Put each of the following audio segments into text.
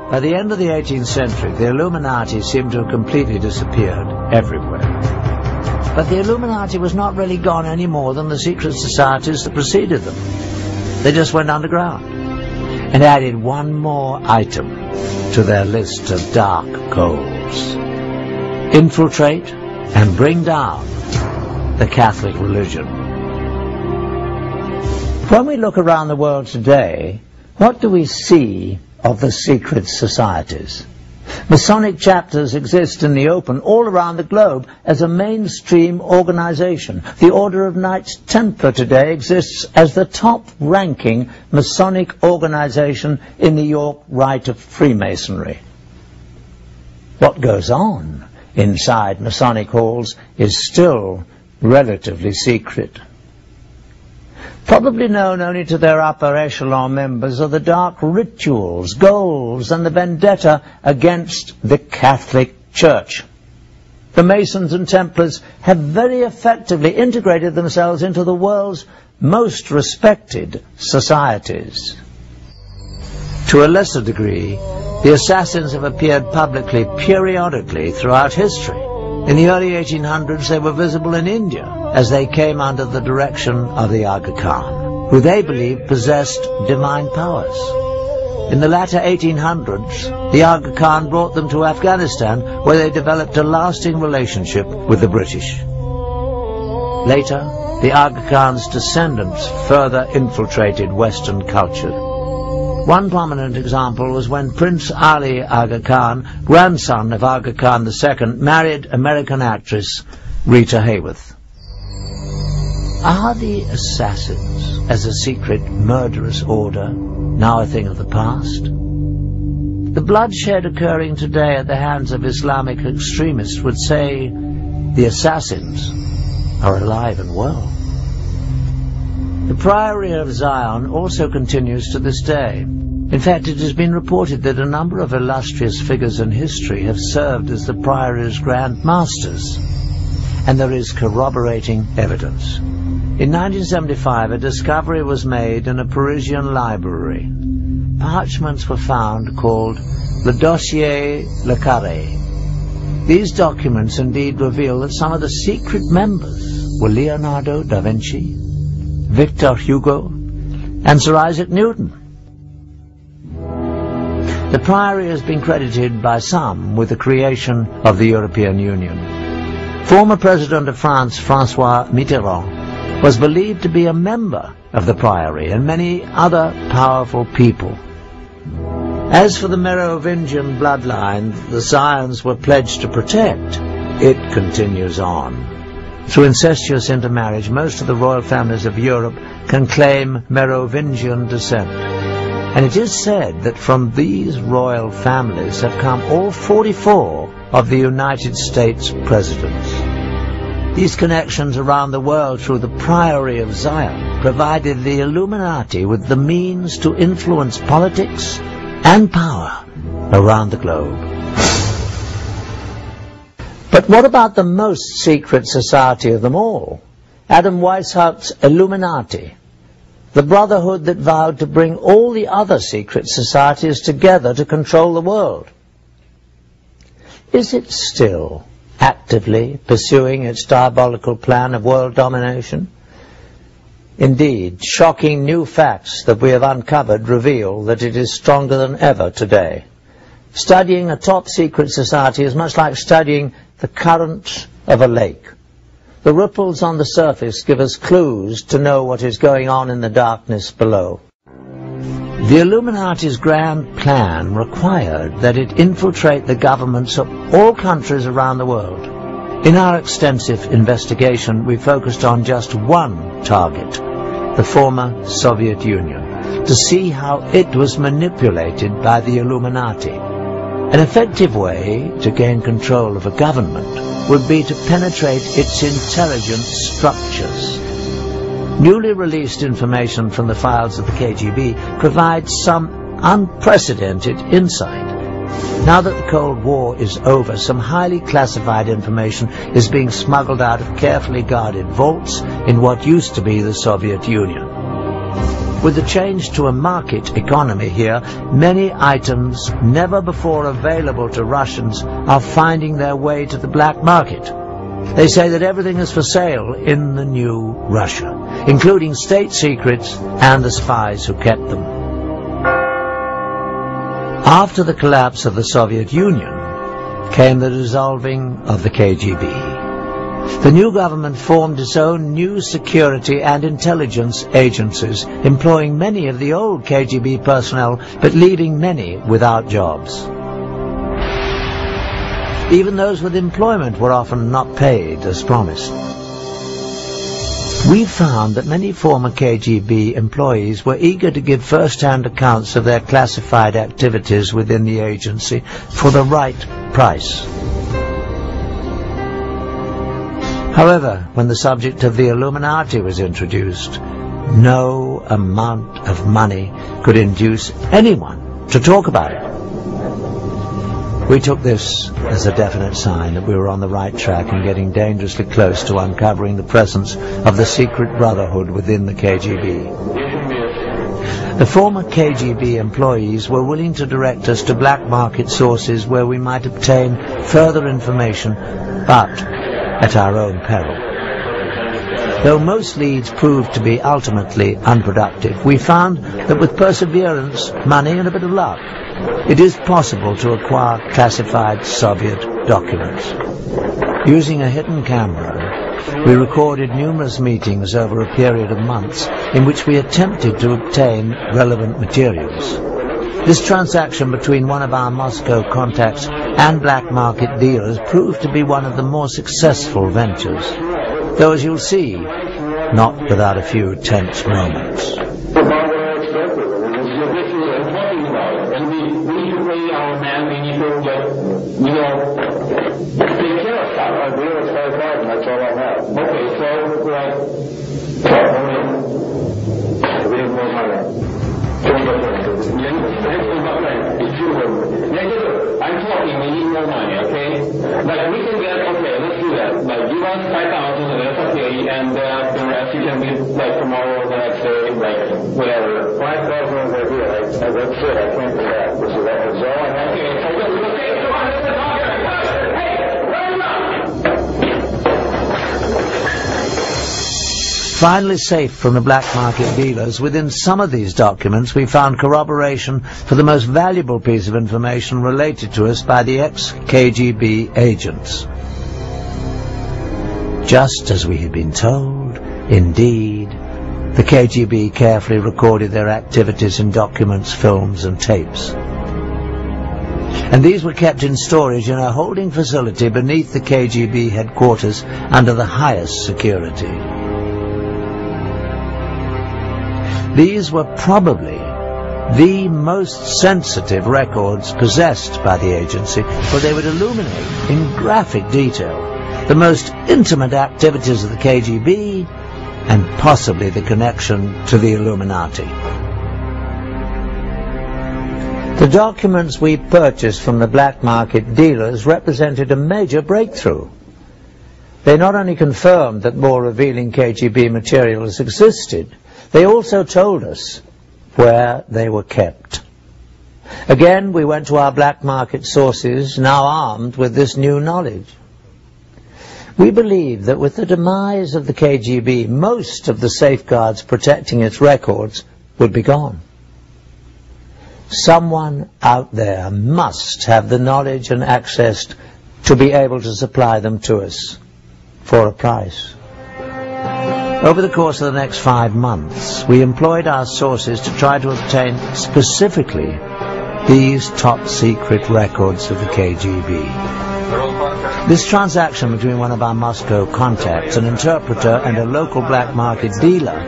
By the end of the 18th century, the Illuminati seemed to have completely disappeared everywhere. But the Illuminati was not really gone any more than the secret societies that preceded them. They just went underground and added one more item to their list of dark goals: infiltrate and bring down the Catholic religion. When we look around the world today, what do we see of the secret societies? Masonic chapters exist in the open all around the globe as a mainstream organization. The Order of Knights Templar today exists as the top-ranking Masonic organization in the York Rite of Freemasonry. What goes on inside Masonic halls is still relatively secret. Probably known only to their upper echelon members are the dark rituals, goals, and the vendetta against the Catholic Church. The Masons and Templars have very effectively integrated themselves into the world's most respected societies. To a lesser degree, the assassins have appeared publicly periodically throughout history. In the early 1800s, they were visible in India as they came under the direction of the Aga Khan, who they believed possessed divine powers. In the latter 1800s, the Aga Khan brought them to Afghanistan, where they developed a lasting relationship with the British. Later, the Aga Khan's descendants further infiltrated Western culture. One prominent example was when Prince Ali Aga Khan, grandson of Aga Khan II, married American actress Rita Hayworth. Are the assassins, as a secret murderous order, now a thing of the past? The bloodshed occurring today at the hands of Islamic extremists would say the assassins are alive and well. The Priory of Zion also continues to this day. In fact, it has been reported that a number of illustrious figures in history have served as the Priory's Grand Masters, and there is corroborating evidence. In 1975, a discovery was made in a Parisian library. Parchments were found called Le Dossier Le Carré. These documents indeed reveal that some of the secret members were Leonardo da Vinci, Victor Hugo, and Sir Isaac Newton. The Priory has been credited by some with the creation of the European Union. Former President of France, François Mitterrand, was believed to be a member of the Priory, and many other powerful people. As for the Merovingian bloodline the Zions were pledged to protect, it continues on. Through incestuous intermarriage, most of the royal families of Europe can claim Merovingian descent. And it is said that from these royal families have come all 44 of the United States presidents. These connections around the world through the Priory of Zion provided the Illuminati with the means to influence politics and power around the globe. But what about the most secret society of them all? Adam Weishaupt's Illuminati, the brotherhood that vowed to bring all the other secret societies together to control the world. Is it still actively pursuing its diabolical plan of world domination? Indeed, shocking new facts that we have uncovered reveal that it is stronger than ever today. Studying a top-secret society is much like studying the current of a lake. The ripples on the surface give us clues to know what is going on in the darkness below. The Illuminati's grand plan required that it infiltrate the governments of all countries around the world. In our extensive investigation, we focused on just one target, the former Soviet Union, to see how it was manipulated by the Illuminati. An effective way to gain control of a government would be to penetrate its intelligence structures. Newly released information from the files of the KGB provides some unprecedented insight. Now that the Cold War is over, some highly classified information is being smuggled out of carefully guarded vaults in what used to be the Soviet Union. With the change to a market economy here, many items never before available to Russians are finding their way to the black market. They say that everything is for sale in the new Russia, including state secrets and the spies who kept them. After the collapse of the Soviet Union came the dissolving of the KGB. The new government formed its own new security and intelligence agencies, employing many of the old KGB personnel, but leaving many without jobs. Even those with employment were often not paid as promised. We found that many former KGB employees were eager to give first-hand accounts of their classified activities within the agency for the right price. However, when the subject of the Illuminati was introduced, no amount of money could induce anyone to talk about it. We took this as a definite sign that we were on the right track and getting dangerously close to uncovering the presence of the secret brotherhood within the KGB. The former KGB employees were willing to direct us to black market sources where we might obtain further information, but at our own peril. Though most leads proved to be ultimately unproductive, we found that with perseverance, money and a bit of luck, it is possible to acquire classified Soviet documents. Using a hidden camera, we recorded numerous meetings over a period of months in which we attempted to obtain relevant materials. This transaction between one of our Moscow contacts and black market dealers proved to be one of the more successful ventures, though as you'll see, not without a few tense moments. I'm talking, we need more money, okay? Like we can get, okay, let's do that. Like give us 5,000 and that's okay, and the rest you can do like tomorrow, the next day, like whatever. 5,000 is the idea, that's it, I can't do that. This is all I have. Okay, so okay, so I'm going to talk here. Hey, run Finally safe from the black market dealers, within some of these documents we found corroboration for the most valuable piece of information related to us by the ex-KGB agents. Just as we had been told, indeed, the KGB carefully recorded their activities in documents, films and tapes. And these were kept in storage in a holding facility beneath the KGB headquarters under the highest security. These were probably the most sensitive records possessed by the agency, for they would illuminate in graphic detail the most intimate activities of the KGB and possibly the connection to the Illuminati. The documents we purchased from the black market dealers represented a major breakthrough. They not only confirmed that more revealing KGB materials existed, they also told us where they were kept. Again, we went to our black market sources, now armed with this new knowledge. We believe that with the demise of the KGB, most of the safeguards protecting its records would be gone. Someone out there must have the knowledge and access to be able to supply them to us for a price. Over the course of the next 5 months, we employed our sources to try to obtain specifically these top-secret records of the KGB. This transaction between one of our Moscow contacts, an interpreter, and a local black market dealer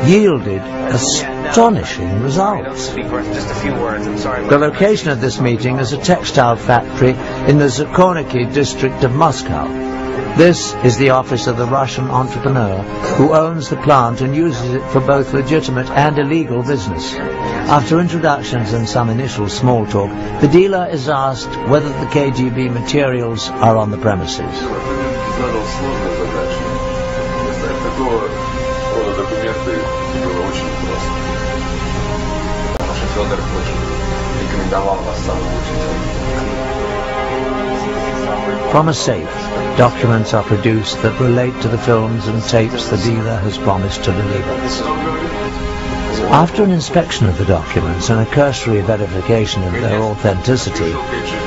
yielded astonishing results. The location of this meeting is a textile factory in the Zakorniki district of Moscow. This is the office of the Russian entrepreneur who owns the plant and uses it for both legitimate and illegal business. After introductions and some initial small talk, the dealer is asked whether the KGB materials are on the premises. Федор очень рекомендовал вас самым лучшим. From a safe, documents are produced that relate to the films and tapes the dealer has promised to deliver. After an inspection of the documents and a cursory verification of their authenticity,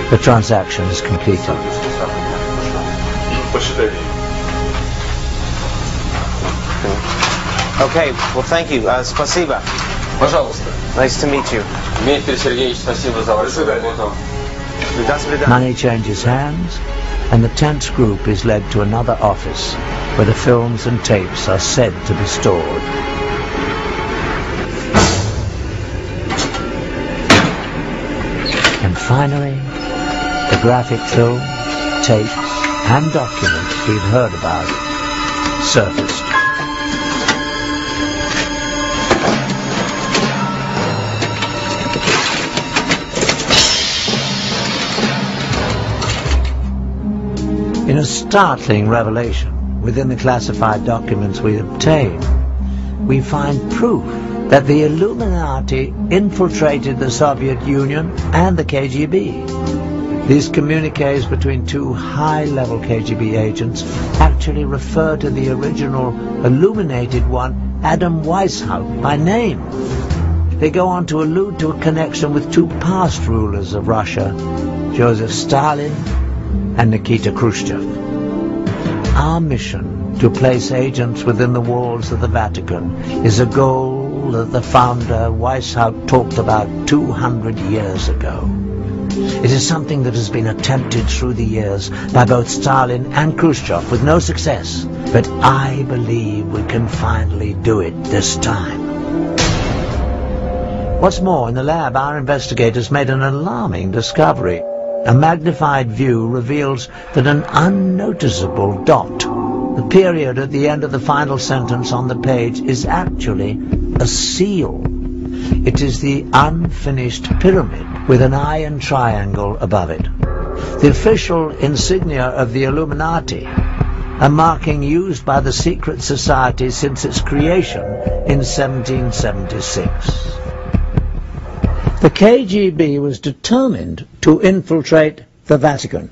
the transaction is completed. Okay, well thank you. Спасибо. Пожалуйста. Nice to meet you. Дмитрий Сергеевич, спасибо за вашу работу. Money changes hands, and the tense group is led to another office where the films and tapes are said to be stored. And finally, the graphic film, tapes, and documents we've heard about surfaced. In a startling revelation within the classified documents we obtain, we find proof that the Illuminati infiltrated the Soviet Union and the KGB. These communiques between two high-level KGB agents actually refer to the original illuminated one, Adam Weishaupt, by name. They go on to allude to a connection with two past rulers of Russia, Joseph Stalin and Nikita Khrushchev. Our mission to place agents within the walls of the Vatican is a goal that the founder Weishaupt talked about 200 years ago. It is something that has been attempted through the years by both Stalin and Khrushchev with no success, but I believe we can finally do it this time. What's more, in the lab our investigators made an alarming discovery. A magnified view reveals that an unnoticeable dot, the period at the end of the final sentence on the page, is actually a seal. It is the unfinished pyramid with an iron triangle above it. The official insignia of the Illuminati, a marking used by the secret society since its creation in 1776. The KGB was determined to infiltrate the Vatican.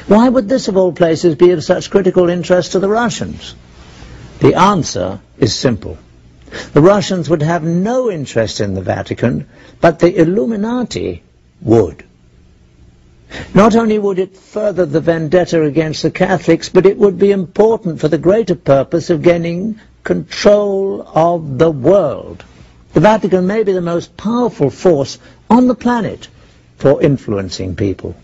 Why would this, of all places, be of such critical interest to the Russians? The answer is simple. The Russians would have no interest in the Vatican, but the Illuminati would. Not only would it further the vendetta against the Catholics, but it would be important for the greater purpose of gaining control of the world. The Vatican may be the most powerful force on the planet for influencing people.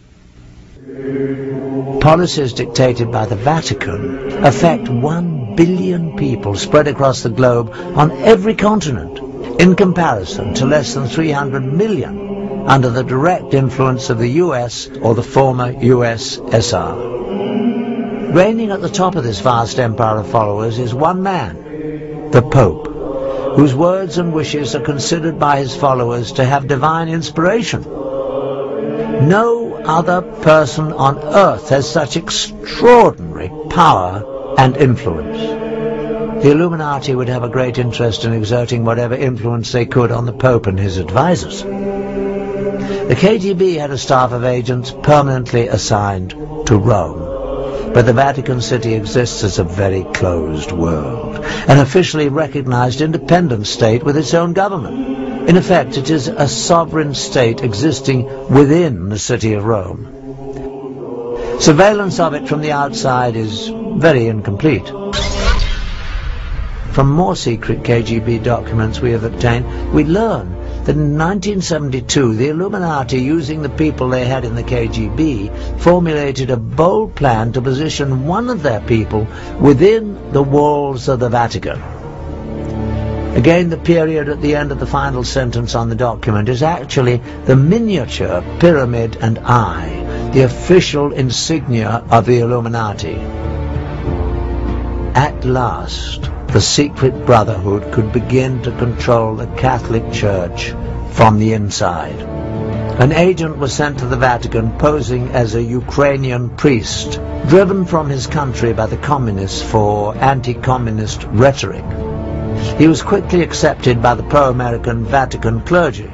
Policies dictated by the Vatican affect 1 billion people spread across the globe on every continent, in comparison to less than 300 million under the direct influence of the US or the former USSR. Reigning at the top of this vast empire of followers is one man, the Pope, whose words and wishes are considered by his followers to have divine inspiration. No other person on earth has such extraordinary power and influence. The Illuminati would have a great interest in exerting whatever influence they could on the Pope and his advisors. The KGB had a staff of agents permanently assigned to Rome. But the Vatican City exists as a very closed world, an officially recognized independent state with its own government. In effect, it is a sovereign state existing within the city of Rome. Surveillance of it from the outside is very incomplete. From more secret KGB documents we have obtained, we learn that in 1972 the Illuminati, using the people they had in the KGB, formulated a bold plan to position one of their people within the walls of the Vatican. Again, the period at the end of the final sentence on the document is actually the miniature pyramid and eye, the official insignia of the Illuminati. At last, the secret brotherhood could begin to control the Catholic Church from the inside. An agent was sent to the Vatican posing as a Ukrainian priest, driven from his country by the communists for anti-communist rhetoric. He was quickly accepted by the pro-American Vatican clergy.